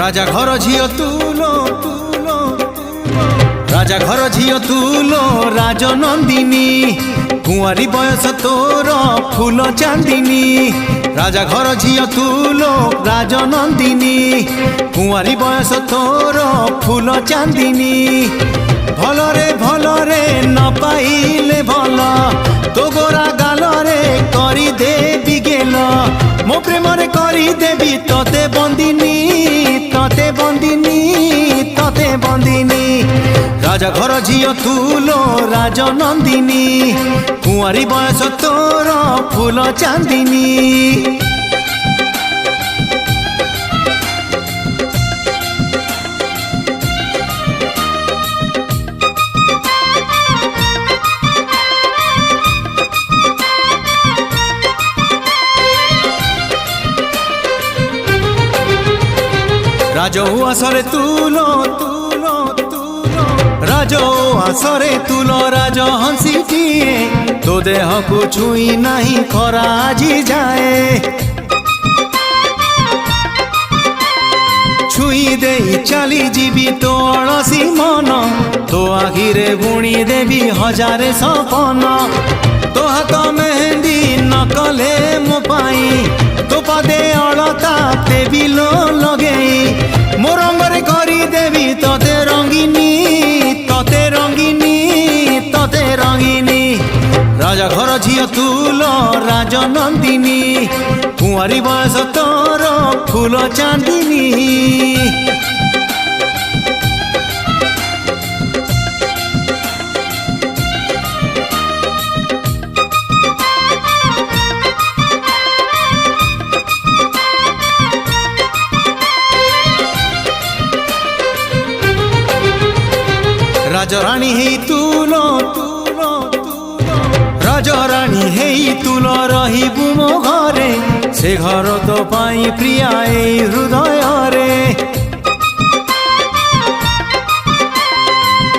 राजा घर झियो तुलो तुलो राजा घर झियो तुलो राजनंदिनी कुंवारी बयस तोर फूल चांदिनी राजा घर झियो तुलो राजनंदिनी कुंवारी बयस तोर फूल चांदिनी भलरे न पाइले भल तो गोरा गालरे करी देबी गेल मो प्रेम रे करी देबी तोते बंदिनी तोते बंदिनी तोते बंदिनी राजा घर झियो तुलो राजनंदिनी कुंवारी बयस तोर फूल चांदिनी राजो आसरे तुलो तुलो तुलो राजो आसरे तुलो राज हंसीटिए तो देह को छुई नहीं खरा आजी जाए छुई दे चली जीवी तो अलसी मन तो आखिरे बुणी देवी हजारे सपन तो हाथ मेहंदी न कले मो पाई तो पदे अलता देवी लो लगेई मो रंगरे करी देवी तोते रंगिनी तोते रंगिनी तोते रंगिनी राजा घर झियो तुलो राजनंदिनी कुंवारी बयस तोर फूल चांदिनी राजरानी हे तुलो तुलो तुलो राजरानी हे तुलो रहिबु मो घरे से घर तो पाई प्रिया ए हृदय रे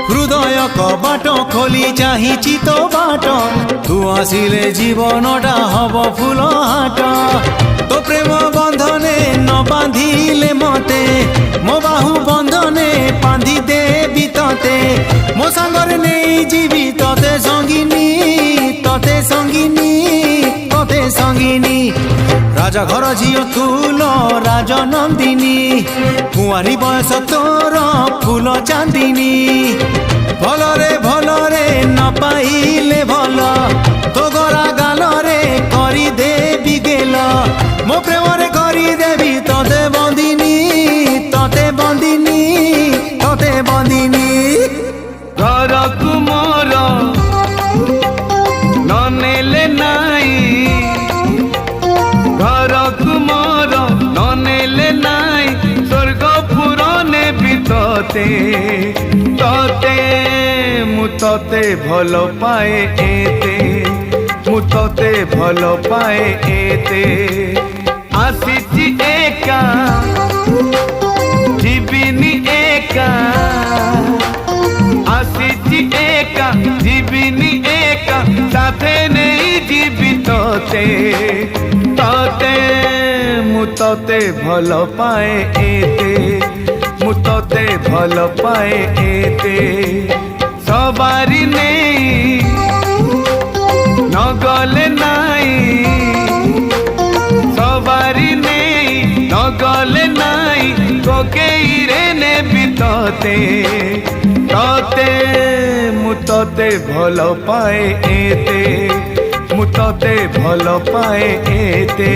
हृदय कबाट खोली चाहिछि तो बाट तू आसिले जीवनटा हब फूल हाट तो प्रेम बंधने न बांधिले मते मो बाहु बंधने बांधि देबी तोते मो सांगरे नहीं जीवी तोते संगिनी तोते संगिनी तोते संगिनी राजा घर झियो तुलो राजनंदिनी कुंवारी बयस तोर फूल चांदिनी भलरे न पाइले भल तो गोरा गालरे करी देबी गेल मो प्रेम रे करी देबी तोते बंदिनी तोते बंदिनी तोते बंदिनी घर कुमार ननेले नाई घर कुमार ननेले नाई स्वर्ग पुरने भी तोते तोते मु तोते भल पाए एते मु तोते भल पाए एते आसीची एका जीविनी एका आसीची एका जीविनी एका साथे नहीं जीवी तोते तोते मु तोते भल पाए एते मु तोते भल पाए एते सवारी नहीं न गले नाई सवारी नहीं न गले नाई कोकेई रे ने भी तोते तोते मु तोते भल पाए एते मु तोते भल पाए एते।